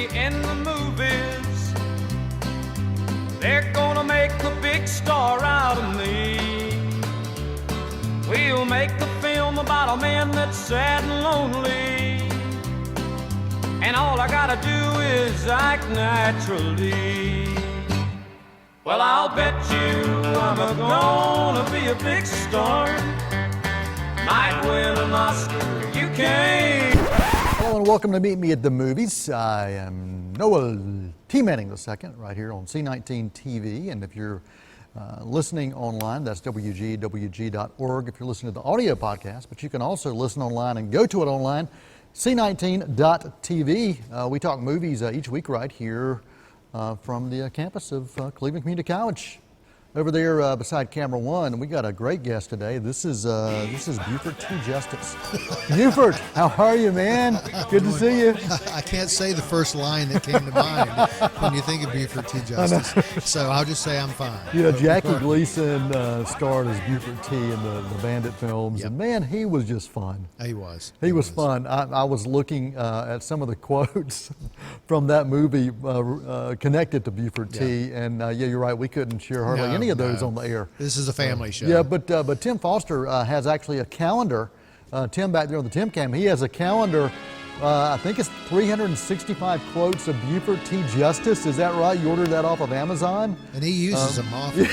me in the movies. They're gonna make a big star out of me. We'll make a film about a man that's sad and lonely, and all I gotta do is act naturally. Well, I'll bet you I'm gonna be a big star. Might win an Oscar, you can't. Hello and welcome to Meet Me at the Movies. I am Noel T Manning II, right here on C19 TV. And if you're listening online, that's WGWG.org if you're listening to the audio podcast. But you can also listen online and go to it online, C19.tv. We talk movies each week right here from the campus of Cleveland Community College. Over there beside camera one, we got a great guest today. This is Burt T. Justice. Burt, how are you, man? Good to see you. I can't say the first line that came to mind when you think of Burt T. Justice, so I'll just say I'm fine. You know, Jackie Gleason starred as Burt T. in the Bandit films, and man, he was just fun. He was. He was fun. I was looking at some of the quotes from that movie connected to Burt T. And yeah, you're right. We couldn't share hardly any of those on the air. This is a family show. Yeah, but Tim Foster has actually a calendar. Tim back there on the Tim Cam, he has a calendar. I think it's 365 quotes of Burt T. Justice. Is that right? You ordered that off of Amazon? And he uses them often.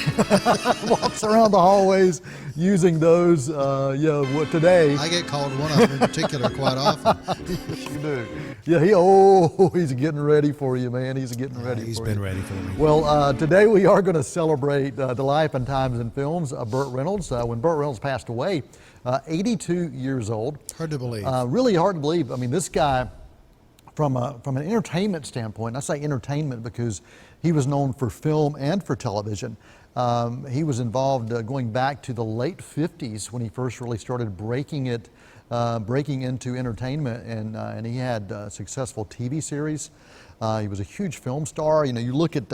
Walks around the hallways using those. Today. I get called one of them in particular quite often. Yes, you do. Yeah, he's getting ready for you, man. He's getting ready. He's been ready for me. Well, today we are going to celebrate the life and times in films of Burt Reynolds. When Burt Reynolds passed away, 82 years old. Hard to believe. Really hard to believe. I mean, this guy, from an entertainment standpoint, I say entertainment because he was known for film and for television. He was involved going back to the late 50s when he first really started breaking into entertainment, and he had a successful TV series. He was a huge film star. You know, you look at,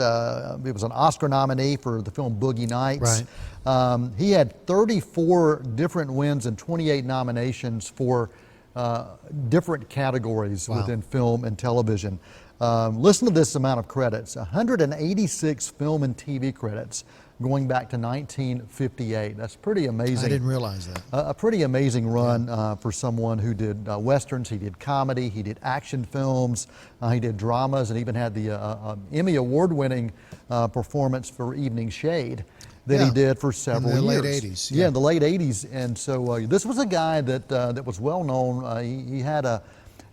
he was an Oscar nominee for the film Boogie Nights. Right. He had 34 different wins and 28 nominations for different categories within film and television. Listen to this amount of credits: 186 film and TV credits going back to 1958. That's pretty amazing. I didn't realize that. A pretty amazing run for someone who did westerns. He did comedy, he did action films, he did dramas, and even had the Emmy Award-winning performance for Evening Shade that he did for several years. In the late 80s. Yeah, in the late 80s. And so this was a guy that was well known. He had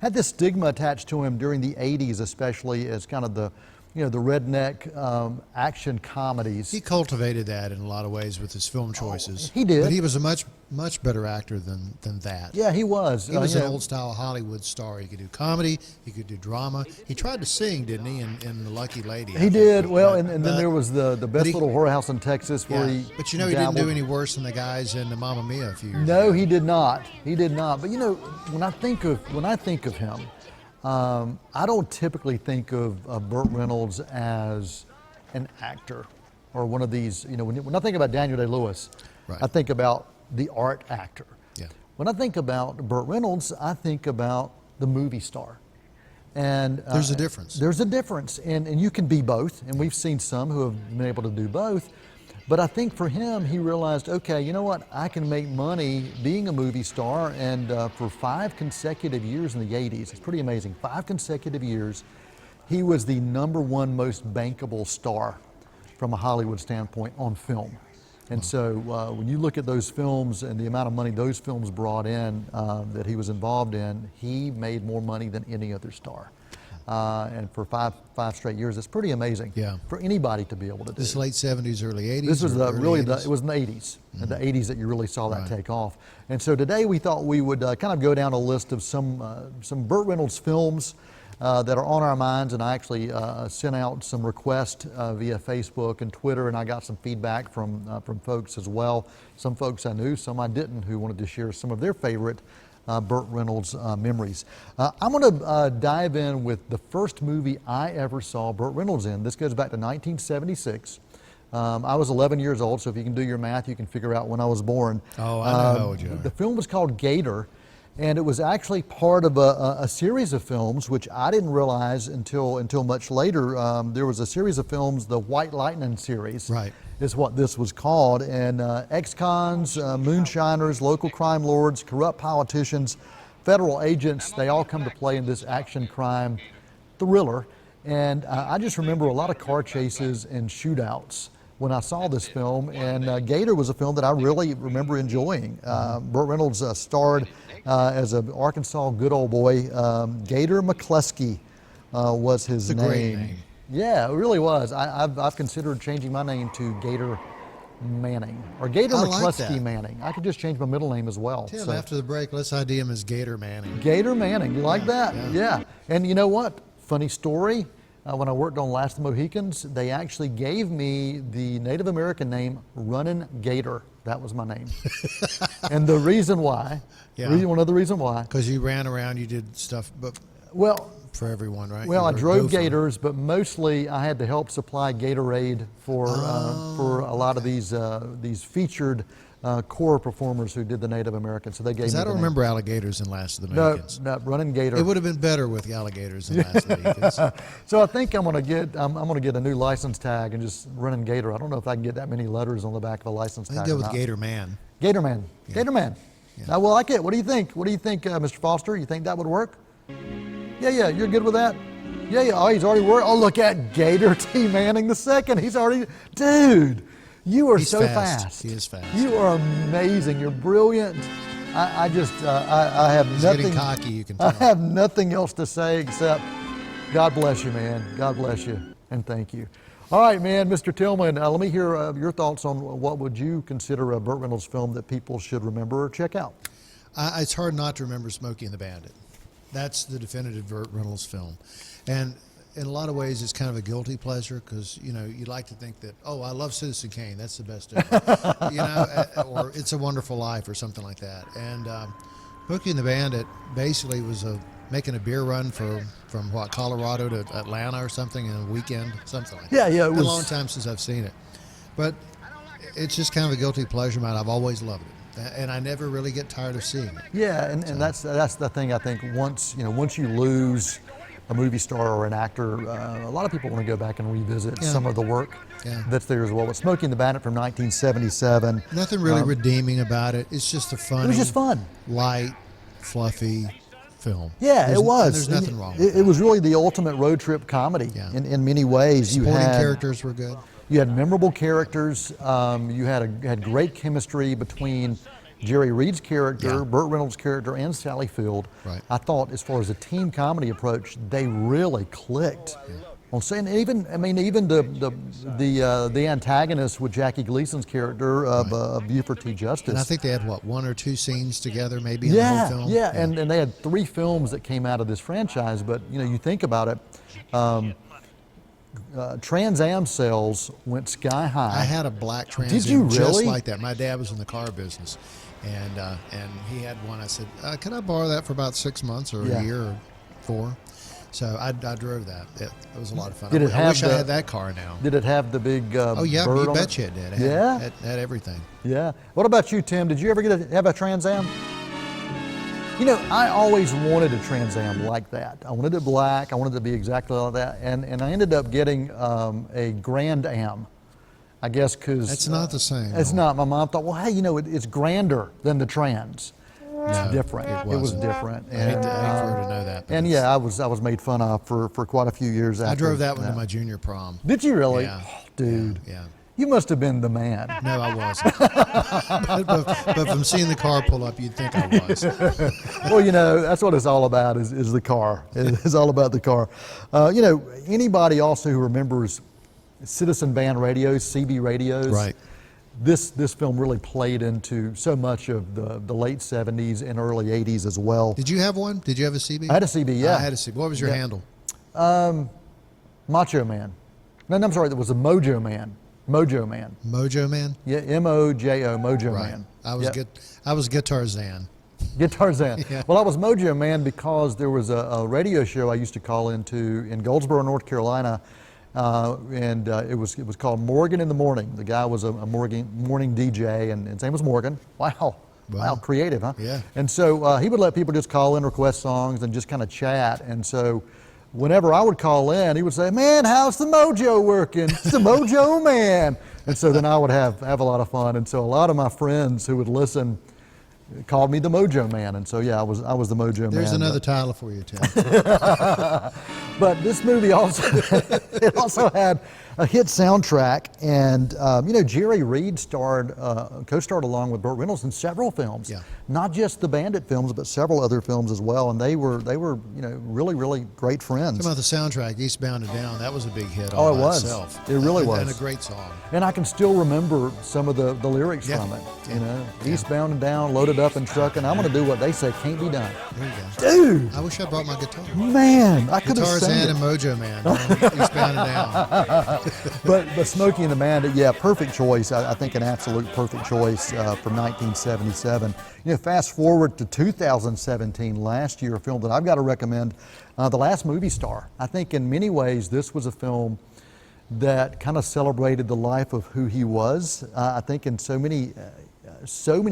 this stigma attached to him during the 80s, especially as kind of the redneck action comedies. He cultivated that in a lot of ways with his film choices. He did. But he was a much better actor than that. Yeah, he was. He was an old-style Hollywood star. He could do comedy. He could do drama. He tried to sing, didn't he, in The Lucky Lady? He did. Well, and then there was the Best Little Whorehouse in Texas where he But you know, he didn't do any worse than the guys in the Mamma Mia a few years ago. ago. He did not. He did not. But you know, when I think of him, I don't typically think of Burt Reynolds as an actor or one of these, you know, when I think about Daniel Day-Lewis, I think about the art actor. Yeah. When I think about Burt Reynolds, I think about the movie star. And there's a difference. There's a difference, and you can be both, and we've seen some who have been able to do both. But I think for him, he realized, okay, you know what? I can make money being a movie star, and for 5 consecutive years in the 80s, it's pretty amazing, 5 consecutive years, he was the #1 most bankable star from a Hollywood standpoint on film. And so when you look at those films and the amount of money those films brought in that he was involved in, he made more money than any other star. And for five straight years, it's pretty amazing for anybody to be able to do. This late 70s, early 80s? This was it was in the 80s, in the 80s that you really saw that take off. And so today we thought we would kind of go down a list of some Burt Reynolds films that are on our minds, and I actually sent out some requests via Facebook and Twitter, and I got some feedback from folks as well. Some folks I knew, some I didn't, who wanted to share some of their favorite Burt Reynolds memories. I'm going to dive in with the first movie I ever saw Burt Reynolds in. This goes back to 1976. I was 11 years old, so if you can do your math, you can figure out when I was born. Oh, I know how old you are. The film was called Gator, And it was actually part of a series of films, which I didn't realize until much later. There was a series of films, the White Lightning series, Right. is what this was called. And ex-cons, moonshiners, local crime lords, corrupt politicians, federal agents, they all come to play in this action crime thriller. And I just remember a lot of car chases and shootouts when I saw this film, and Gator was a film that I really remember enjoying. Burt Reynolds starred as an Arkansas good old boy. Gator McCluskey was his It's a name. great name. Yeah, it really was. I've considered changing my name to Gator Manning, or Gator I like McCluskey that. Manning. I could just change my middle name as well. Tim, So, after the break, let's ID him as Gator Manning. Gator Manning, you like that? yeah. Yeah. And you know what? Funny story. When I worked on Last of the Mohicans, they actually gave me the Native American name Runnin' Gator. That was my name. And the reason why, Yeah. one other reason why, Because you ran around, you did stuff, but well, for everyone, right? well, You I were a drove gopher. Gators, but mostly I had to help supply Gatorade for a lot of these featured core performers who did the Native American. So they gave me 'Cause I the don't name. remember alligators in Last of the No, Mohicans. no, Running Gator. It would have been better with alligators in Last of the Mohicans. So I think I'm gonna get a new license tag and just Running Gator. I don't know if I can get that many letters on the back of a license I tag. think go or with not. Gator Man. Gator Man. Gator Man. I will like it. What do you think? What do you think, Mr. Foster? You think that would work? Yeah, you're good with that? Yeah. Oh, he's already worked. Oh, look at Gator T. Manning the second. He's already, dude. You are He's so fast. He is fast. You are amazing. You're brilliant. I have He's nothing. getting cocky, you can I tell. have nothing else to say except God bless you, man. God bless you, and thank you. All right, man, Mr. Tillman, let me hear your thoughts on what would you consider a Burt Reynolds film that people should remember or check out? It's hard not to remember Smokey and the Bandit. That's the definitive Burt Reynolds film. And in a lot of ways, it's kind of a guilty pleasure because, you like to think that, oh, I love Citizen Kane. That's the best ever. Or It's a Wonderful Life or something like that. And Smokey and the Bandit basically was making a beer run from Colorado to Atlanta or something in a weekend, something like that. Yeah, it It's been was a long time since I've seen it. But it's just kind of a guilty pleasure of mine. I've always loved it. And I never really get tired of seeing it. Yeah, and that's the thing. I think once you lose a movie star or an actor, a lot of people want to go back and revisit some of the work that's there as well. But Smokey and the Bandit from 1977. Nothing really redeeming about it. It's just a funny, It was just fun. light, fluffy film. Yeah, There's- it was. and there's nothing wrong with It was really the ultimate road trip comedy Yeah. in many ways. Supporting characters were good. You had memorable characters. You had great chemistry between Jerry Reed's character, Yeah. Burt Reynolds' character, and Sally Field. Right. I thought, as far as a team comedy approach, they really clicked. On saying even the antagonist with Jackie Gleason's character of Buford T. Justice. And I think they had, one or two scenes together maybe in the whole film? Yeah, and they had 3 films that came out of this franchise, but you think about it, Trans Am sales went sky high. I had a black Trans Did you Am just really? like that. My dad was in the car business, and he had one. I said, "Can I borrow that for about 6 months or Yeah. a year or 4?" So I drove that. It was a lot of fun. Did it I have wish I the- had that car now. Did it have the big Oh yeah, bird you on it? betcha it did. It Yeah? had everything. Yeah. What about you, Tim? Did you ever have a Trans Am? I always wanted a Trans Am like that. I wanted it black. I wanted it to be exactly like that. And I ended up getting a Grand Am, I guess, because It's not the same. It's not. My mom thought, well, hey, it's grander than the Trans. It's No, different. It was wasn't. different. I hate for her to know that. but and it's- yeah, I was made fun of for quite a few years after. I drove that one to my junior prom. Did you really? Yeah. Oh, dude. Yeah. You must have been the man. No, I wasn't. but from seeing the car pull up, you'd think I was. Well, that's what it's all about is the car. It's all about the car. Anybody also who remembers citizen band radios, CB radios. Right. This film really played into so much of the late 70s and early 80s as well. Did you have one? Did you have a CB? I had a CB, yeah. I had a CB. What was your Yeah. handle? Macho Man. No, I'm sorry, it was a Mojo Man. Mojo Man. Mojo Man? Yeah, M-O-J-O, Mojo Right. Man. I was Yep. good. I was Guitar Zan. Guitar Zan. Yeah. Well, I was Mojo Man because there was a radio show I used to call into in Goldsboro, North Carolina, and it was called Morgan in the Morning. The guy was a morning DJ, and his name was Morgan. Wow, Wow, creative, huh? Yeah. And so he would let people just call in, request songs, and just kind of chat. And so whenever I would call in, he would say, "Man, how's the mojo working? It's the mojo man." And so then I would have a lot of fun. And so a lot of my friends who would listen called me the Mojo Man. And so yeah, I was the Mojo Man. There's another title for you, Tim. But this movie also it also had a hit soundtrack, and you know, Jerry Reed co-starred along with Burt Reynolds in several films. Yeah. Not just the Bandit films, but several other films as well. And they were you know, really great friends. Talking about the soundtrack, Eastbound and Down, that was a big hit Oh, all it by was. itself. It really was. And a great song. And I can still remember some of the lyrics Yeah. from it. You know, eastbound and down, loaded up and trucking. I'm going to do what they say can't be done. There you go. Dude, I wish I brought my guitar. man, I could have Guitars sang and it. a Mojo Man. Eastbound and Down. But Smokey and the Bandit, yeah, perfect choice. I think an absolute perfect choice from 1977. You know, fast forward to 2017, last year, a film that I've got to recommend, The Last Movie Star. I think in many ways this was a film that kind of celebrated the life of who he was. I think in so many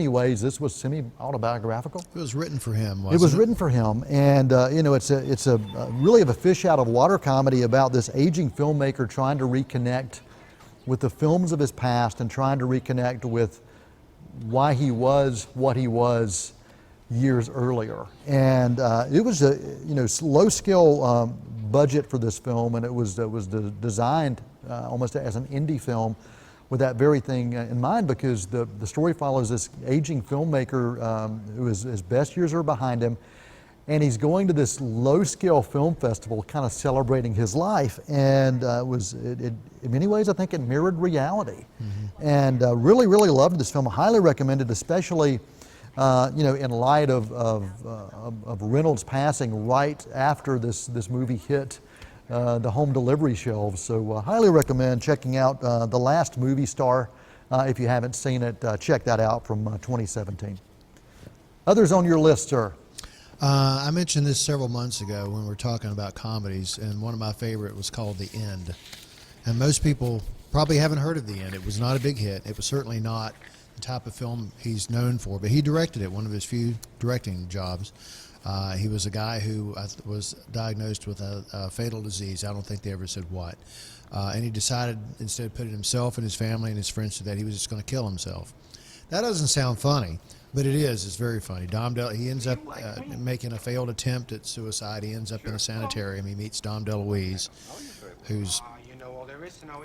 ways this was semi-autobiographical. It was written for him, wasn't It it? was written for him, and you know, it's a really of a fish out of water comedy about this aging filmmaker trying to reconnect with the films of his past and trying to reconnect with why he was what he was years earlier. And it was a low scale budget for this film, and it was designed almost as an indie film with that very thing in mind, because the story follows this aging filmmaker who his best years are behind him, and he's going to this low-scale film festival kind of celebrating his life, and in many ways I think it mirrored reality. And really loved this film. I highly recommend it, especially in light of Reynolds passing right after this movie hit the home delivery shelves. So highly recommend checking out The Last Movie Star. If you haven't seen it, check that out from 2017. Others on your list, sir? I mentioned this several months ago when we were talking about comedies, and one of my favorite was called The End. And most people probably haven't heard of The End. It was not a big hit. It was certainly not the type of film he's known for, but he directed it, one of his few directing jobs. He was a guy who was diagnosed with a fatal disease. I don't think they ever said what. And he decided, instead of putting himself and his family and his friends to that, he was just going to kill himself. That doesn't sound funny, but it is. It's very funny. He ends up making a failed attempt at suicide. He ends up in a sanitarium. He meets Dom DeLuise, who's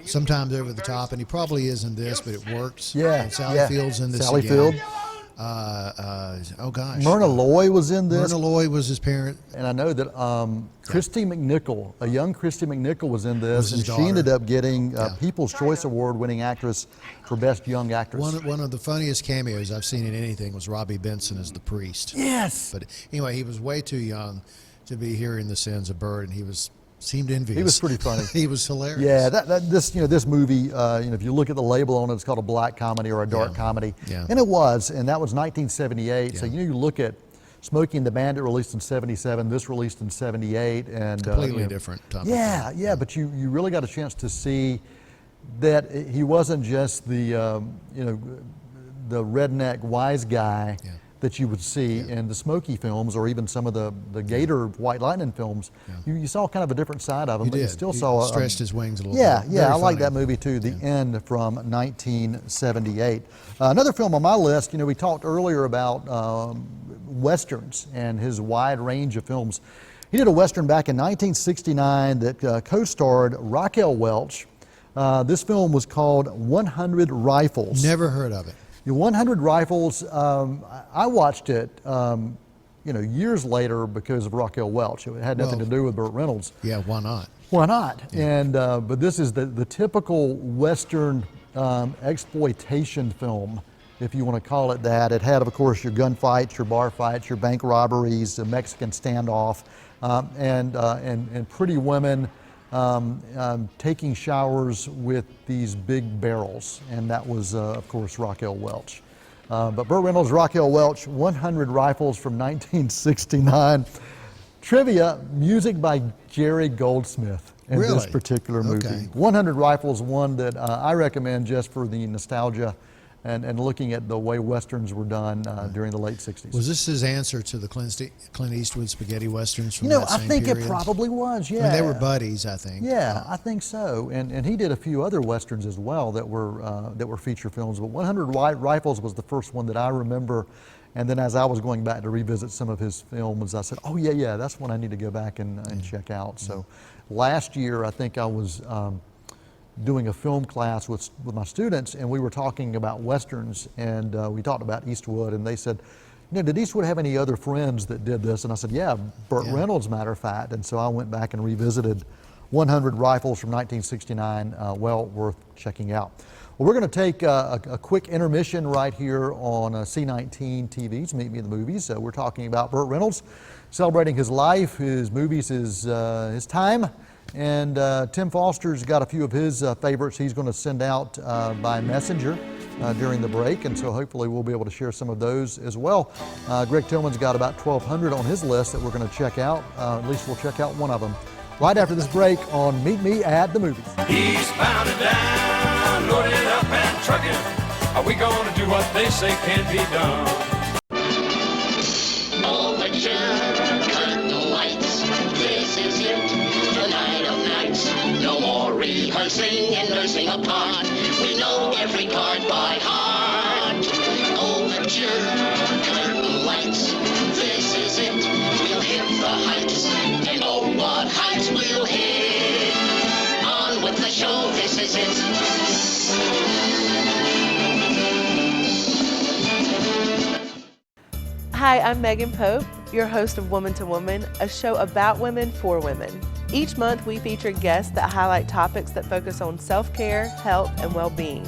sometimes over the top, and he probably is in this, but it works. Yeah, and Sally Field's in this Sally again. Field. Oh gosh. Myrna Loy was in this. Myrna Loy was his parent. And I know that Christy McNichol, a young Christy McNichol, was in this, and his she ended daughter. up getting People's Choice Award winning actress for Best Young Actress. One of the funniest cameos I've seen in anything was Robbie Benson as the priest. Yes. But anyway, he was way too young to be hearing the sins of Burt, and he seemed envious. He was pretty funny. He was hilarious. Yeah, this movie, if you look at the label on it, it's called a black comedy or a dark comedy, Yeah. and it was, and that was 1978. So Yeah. you look at Smokey and the Bandit released in '77, this released in '78, and Completely different type of Yeah, film. yeah, but you really got a chance to see that he wasn't just the the redneck wise guy Yeah. that you would see in the Smokey films, or even some of the Gator White Lightning films. Yeah. You saw kind of a different side of him, You but did. you still He saw stretched his wings a little yeah, bit. yeah, Very I like funny. that movie too, The End from 1978. Another film on my list, we talked earlier about Westerns and his wide range of films. He did a Western back in 1969 that co-starred Raquel Welch. This film was called 100 Rifles. Never heard of it. 100 Rifles, I watched it years later because of Raquel Welch. It had nothing to do with Burt Reynolds. Yeah, why not? Why not? And but this is the typical Western exploitation film, if you want to call it that. It had, of course, your gunfights, your bar fights, your bank robberies, the Mexican standoff, and pretty women taking showers with these big barrels, and that was, of course, Raquel Welch. But Burt Reynolds, Raquel Welch, 100 Rifles from 1969. Trivia, music by Jerry Goldsmith in this Really? particular movie. Okay. 100 Rifles, one that I recommend just for the nostalgia and looking at the way Westerns were done during the late 60s. Was this his answer to the Clint Eastwood spaghetti Westerns from You know, that I same think period? it probably was, yeah. I mean, they were buddies, I think. Yeah, I think so. And he did a few other Westerns as well that were feature films, but 100 Rifles was the first one that I remember. And then as I was going back to revisit some of his films, I said, oh yeah, that's one I need to go back and check out. So last year, I think I was doing a film class with my students, and we were talking about Westerns, and we talked about Eastwood, and they said, you know, did Eastwood have any other friends that did this? And I said, yeah, Burt Reynolds, matter of fact. And so I went back and revisited 100 Rifles from 1969, well worth checking out. Well, we're going to take a quick intermission right here on C19 TV's Meet Me in the Movies. We're talking about Burt Reynolds, celebrating his life, his movies, his time. And Tim Foster's got a few of his favorites he's going to send out by messenger during the break, and so hopefully we'll be able to share some of those as well. Greg Tillman's got about 1,200 on his list that we're going to check out. At least we'll check out one of them right after this break on Meet Me at the Movies. He's bound and down, loaded up and trucking. Are we gonna do what they say can't be done? Overture, cut the lights. This is it, the night of nights. No more rehearsing and nursing a part. We know every part by heart. Overture, curtain lights. This is it, we'll hit the heights. And oh, what heights we'll hit. On with the show, this is it. Hi, I'm Megan Pope, your host of Woman to Woman, a show about women for women. Each month we feature guests that highlight topics that focus on self-care, health, and well-being,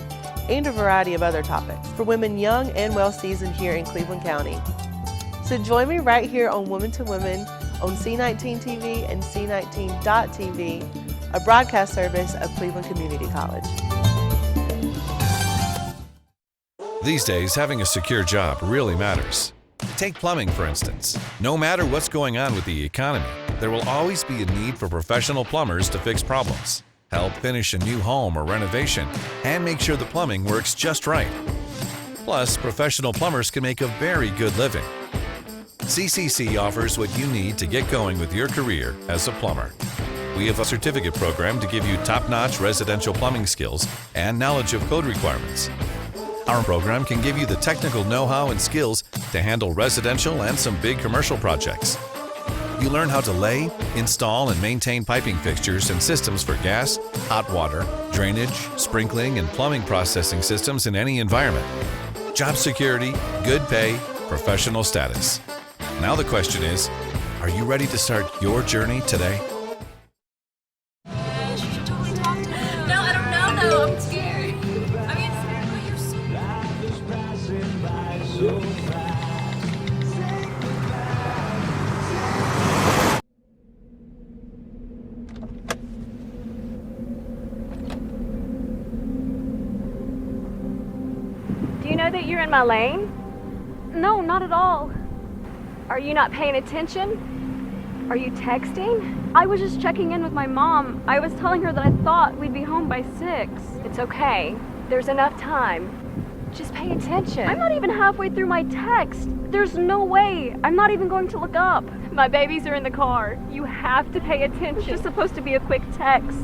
and a variety of other topics for women young and well-seasoned here in Cleveland County. So join me right here on Woman to Woman on C19 TV and C19.TV, a broadcast service of Cleveland Community College. These days, having a secure job really matters. Take plumbing, for instance. No matter what's going on with the economy, there will always be a need for professional plumbers to fix problems, help finish a new home or renovation, and make sure the plumbing works just right. Plus, professional plumbers can make a very good living. CCC offers what you need to get going with your career as a plumber. We have a certificate program to give you top-notch residential plumbing skills and knowledge of code requirements. Our program can give you the technical know-how and skills to handle residential and some big commercial projects. You learn how to lay, install, and maintain piping fixtures and systems for gas, hot water, drainage, sprinkling, and plumbing processing systems in any environment. Job security, good pay, professional status. Now the question is, are you ready to start your journey today? No, I don't know though. I'm scared. I mean, you're Do you know that you're in my lane? No, not at all. Are you not paying attention? Are you texting? I was just checking in with my mom. I was telling her that I thought we'd be home by 6. It's okay. There's enough time. Just pay attention. I'm not even halfway through my text. There's no way. I'm not even going to look up. My babies are in the car. You have to pay attention. It's just supposed to be a quick text.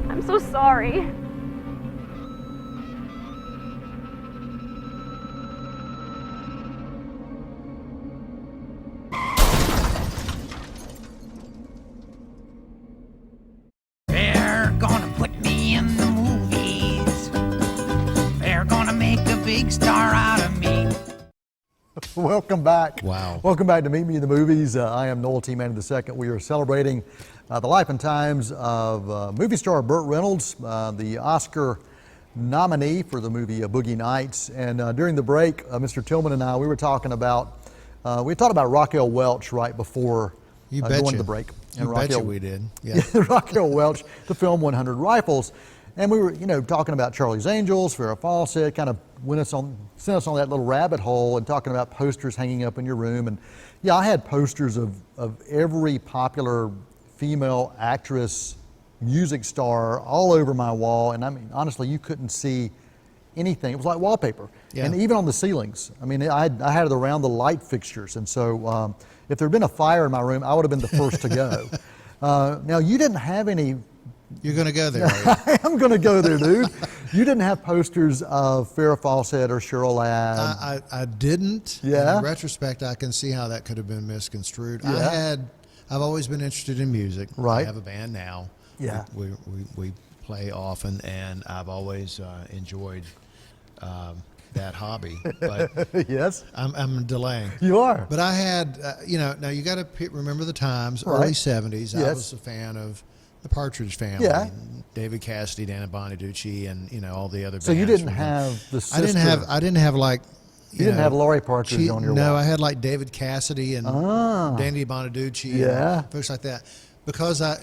I'm so sorry. They're gonna put me in the movies. They're gonna make a big star out of me. Welcome back. Wow. Welcome back to Meet Me in the Movies. I am Noel T. II. We are celebrating the life and times of movie star Burt Reynolds, the Oscar nominee for the movie Boogie Nights. And during the break, Mr. Tillman and I, we were talking about, we talked about Raquel Welch right before going to the break. You betcha we did. Yeah. Raquel Welch, the film 100 Rifles. And we were, talking about Charlie's Angels, Farrah Fawcett, kind of sent us on that little rabbit hole and talking about posters hanging up in your room. And yeah, I had posters of every popular female actress, music star all over my wall. And I mean, honestly, you couldn't see anything. It was like wallpaper. Yeah. And even on the ceilings. I mean, I had it around the light fixtures. And so if there had been a fire in my room, I would have been the first to go. Now, you didn't have any. You're going to go there, are you? I am going to go there, dude. You didn't have posters of Farrah Fawcett or Cheryl Ladd. I didn't. Yeah. In retrospect, I can see how that could have been misconstrued. Yeah. I've always been interested in music. Right. I have a band now. Yeah. We play often, and I've always enjoyed that hobby. But Yes. I'm delaying. You are. But I had, now you got to remember the times, Right. early 70s. I Yes. was a fan of the Partridge Family, Yeah. and David Cassidy, Dana Bonaducci, and all the other bands. So you didn't from have them. the sister. I didn't have like. You didn't have Laurie Partridge on your No, wall. I had like David Cassidy and Danny Bonaducci Yeah. and folks like that. Because I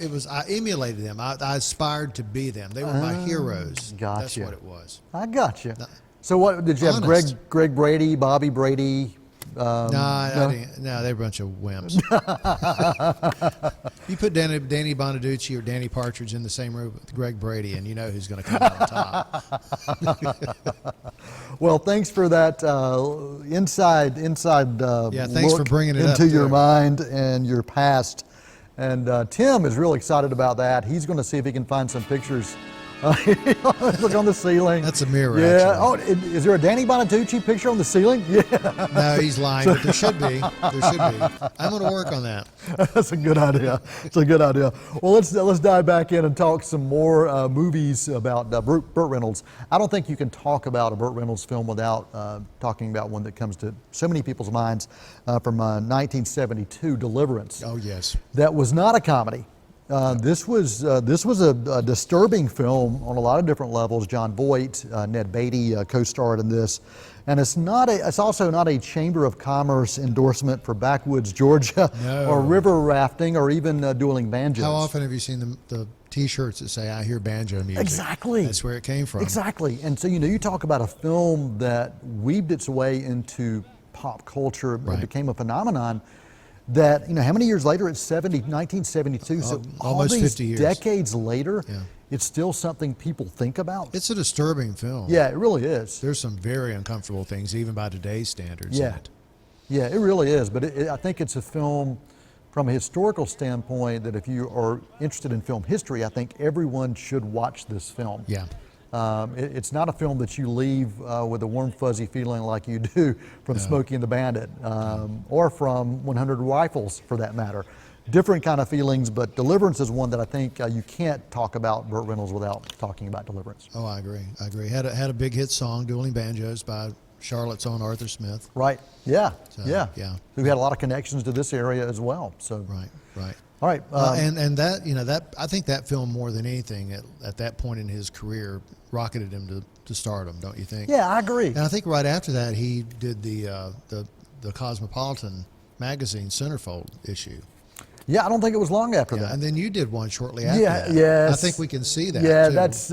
emulated them. I aspired to be them. They were my heroes. Gotcha. That's what it was. I got you. So what did you have? Honest. Greg Brady, Bobby Brady. No, I didn't. No, they're a bunch of wimps. You put Danny Bonaducci or Danny Partridge in the same room with Greg Brady, and you know who's going to come out on top. Well, thanks for that inside thanks for look bringing it up, into your too. mind and your past. And Tim is really excited about that. He's going to see if he can find some pictures. Look on the ceiling. That's a mirror, Yeah. actually. Oh, is there a Danny Bonaducci picture on the ceiling? Yeah. No, he's lying, but there should be. There should be. I'm going to work on that. That's a good idea. It's a good idea. Well, let's dive back in and talk some more movies about Burt Reynolds. I don't think you can talk about a Burt Reynolds film without talking about one that comes to so many people's minds from 1972, Deliverance. Oh, yes. That was not a comedy. This was a disturbing film on a lot of different levels. John Voight, Ned Beatty co-starred in this, and it's also not a Chamber of Commerce endorsement for backwoods Georgia No. or river rafting or even dueling banjos. How often have you seen the T-shirts that say "I hear banjo music"? Exactly. That's where it came from. Exactly. And so you talk about a film that weaved its way into pop culture, Right. it became a phenomenon. That, how many years later? It's 1972. So all Almost these 50 years. decades later, Yeah. it's still something people think about. It's a disturbing film. Yeah, it really is. There's some very uncomfortable things, even by today's standards. Yeah. In it. Yeah, it really is. But I think it's a film from a historical standpoint that if you are interested in film history, I think everyone should watch this film. Yeah. It's not a film that you leave with a warm, fuzzy feeling like you do from Smokey and the Bandit or from 100 Rifles, for that matter. Different kind of feelings, but Deliverance is one that I think you can't talk about Burt Reynolds without talking about Deliverance. Oh, I agree. Had a big hit song, "Dueling Banjos" by Charlotte's own Arthur Smith. Right. Yeah. yeah. Who had a lot of connections to this area as well. So. Right. All right. And that I think that film more than anything at that point in his career rocketed him to stardom, don't you think? Yeah, I agree. And I think right after that he did the Cosmopolitan magazine centerfold issue. Yeah, I don't think it was long after that. And then you did one shortly after Yeah, that. yes. I think we can see that. Yeah, too. that's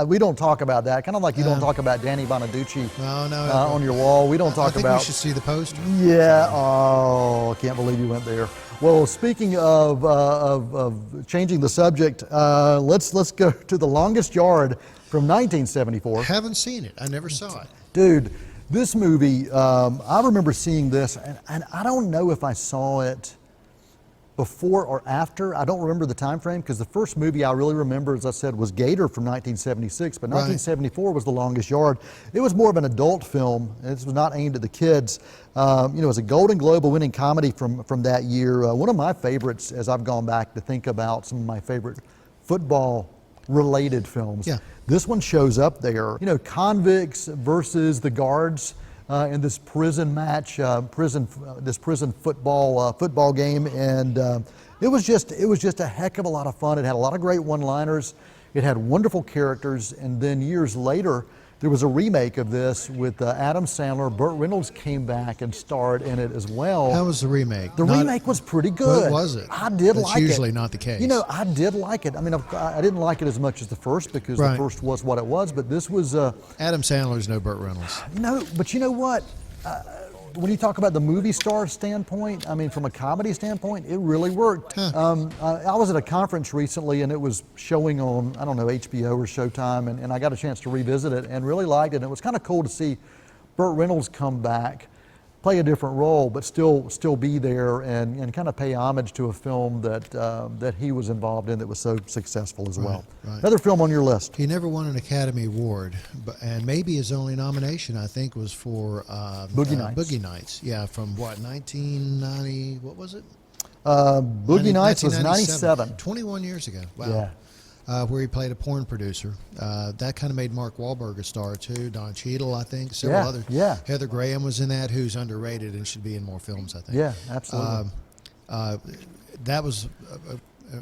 we don't talk about that. Kind of like you don't talk about Danny Bonaducci No, on your wall. We don't I talk think about. we should see the poster. Yeah. Oh, I can't believe you went there. Well, speaking of changing the subject, let's go to The Longest Yard from 1974. Haven't seen it. I never saw it. Dude, this movie, I remember seeing this, and I don't know if I saw it before or after. I don't remember the time frame because the first movie I really remember, as I said, was Gator from 1976, but 1974 was The Longest Yard. It was more of an adult film. This was not aimed at the kids. It was a Golden Globe winning comedy from that year. One of my favorites as I've gone back to think about some of my favorite football related films. Yeah. This one shows up there. Convicts versus the guards in this prison match, this prison football game, and it was just a heck of a lot of fun. It had a lot of great one-liners. It had wonderful characters, and then years later, there was a remake of this with Adam Sandler. Burt Reynolds came back and starred in it as well. How was the remake? The remake was pretty good. What was it? I did That's like it. usually not the case. I did like it. I mean, I didn't like it as much as the first because the first was what it was, but this was... Adam Sandler's no Burt Reynolds. No, but you know what? when you talk about the movie star standpoint, I mean, from a comedy standpoint, it really worked. I was at a conference recently and it was showing on, I don't know, HBO or Showtime, and I got a chance to revisit it and really liked it. And it was kind of cool to see Burt Reynolds come back, play a different role, but still be there and kind of pay homage to a film that he was involved in that was so successful as well. Right. Another film on your list. He never won an Academy Award, and maybe his only nomination, I think, was for Boogie Nights. Boogie Nights, yeah, from what, 1990, what was it? Boogie Nights was 97. 21 years ago, wow. Yeah. Where he played a porn producer. That kind of made Mark Wahlberg a star too. Don Cheadle, I think, several others. Yeah. Heather Graham was in that, who's underrated and should be in more films, I think. Yeah, absolutely. That was a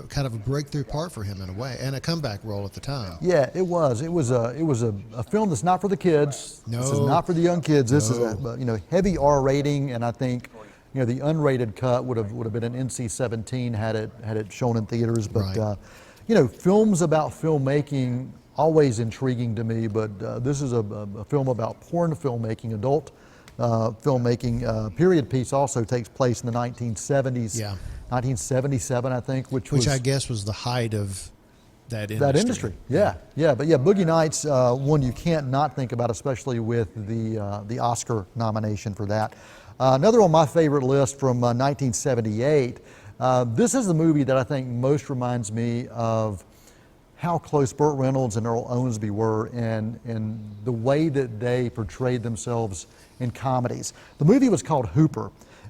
kind of a breakthrough part for him in a way, and a comeback role at the time. Yeah, it was. It was a film that's not for the kids. No. This is not for the young kids. This is a heavy R rating, and I think the unrated cut would have been an NC-17 had it shown in theaters. But films about filmmaking always intriguing to me. But this is a film about porn filmmaking, adult filmmaking. Period piece also takes place in the 1970s. Yeah. 1977, I think, which I guess was the height of that industry. That industry, yeah. But Boogie Nights, one you can't not think about, especially with the Oscar nomination for that. Another on my favorite list from 1978. This is the movie that I think most reminds me of how close Burt Reynolds and Earl Owensby were and the way that they portrayed themselves in comedies. The movie was called Hooper.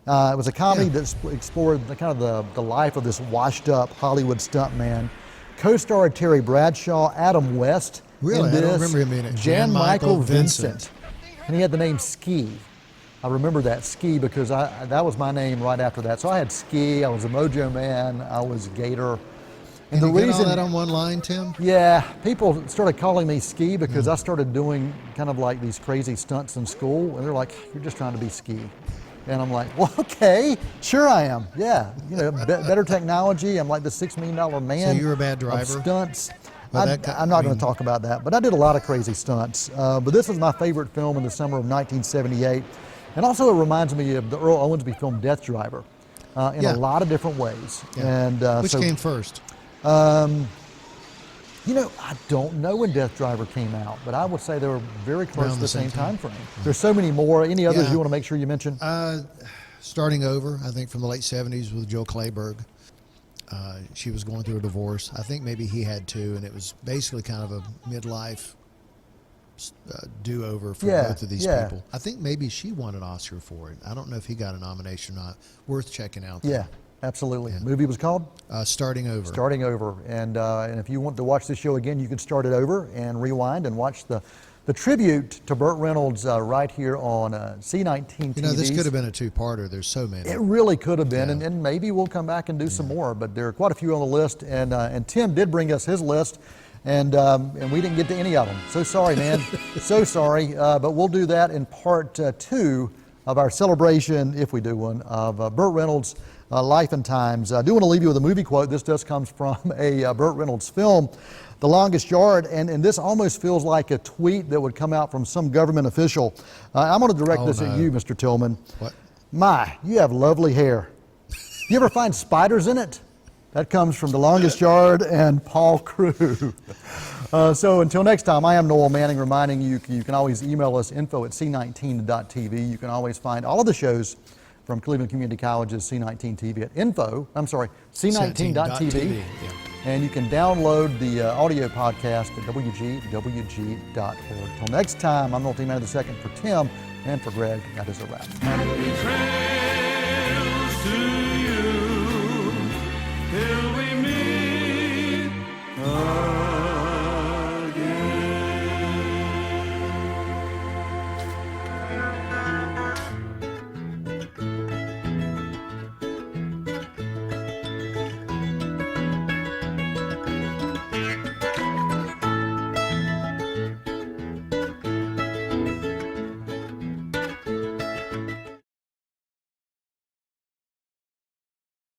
It was a comedy that explored the life of this washed-up Hollywood stuntman. Co-starred Terry Bradshaw, Adam West. Really? I don't remember him in it. Jan Michael Vincent. And he had the name Ski. I remember that, Ski, because that was my name right after that. So I had Ski, I was a Mojo Man, I was Gator. And the reason that on one line, Tim? Yeah, people started calling me Ski because I started doing kind of like these crazy stunts in school, and they're like, "You're just trying to be Ski." And I'm like, well, okay, sure I am. Yeah, better technology. I'm like the $6 million man. So you're a bad driver? Of stunts. Well, I'm not going to talk about that, but I did a lot of crazy stunts. But this is my favorite film in the summer of 1978. And also it reminds me of the Earl Owensby film Death Driver in a lot of different ways. Yeah. And which came first? I don't know when Death Driver came out, but I would say they were very close to the same time frame. There's so many more. Any others you want to make sure you mention? Starting Over, I think from the late 70s with Joe Clayburgh. She was going through a divorce. I think maybe he had too, and it was basically kind of a midlife do-over for both of these people. I think maybe she won an Oscar for it. I don't know if he got a nomination or not. Worth checking out, though. Yeah. Absolutely. The movie was called? Starting Over. Starting Over. And if you want to watch the show again, you can start it over and rewind and watch the tribute to Burt Reynolds right here on C19 TV. This could have been a two-parter. There's so many. It really could have been, and maybe we'll come back and do some more. But there are quite a few on the list, and Tim did bring us his list, and we didn't get to any of them. So sorry, man. So sorry. But we'll do that in part 2 of our celebration, if we do one, of Burt Reynolds' life and times. I do want to leave you with a movie quote. This does come from a Burt Reynolds film, The Longest Yard, and this almost feels like a tweet that would come out from some government official. I'm going to direct this at you, Mr. Tillman. What? My, you have lovely hair. You ever find spiders in it? That comes from The Longest Yard and Paul Crew. So until next time, I am Noel Manning reminding you can always email us info@c19.tv. You can always find all of the shows from Cleveland Community College's C19 TV at c19.tv. And you can download the audio podcast at wgwg.org. Till next time, I'm Noel T. Manning II for Tim and for Greg. That is a wrap.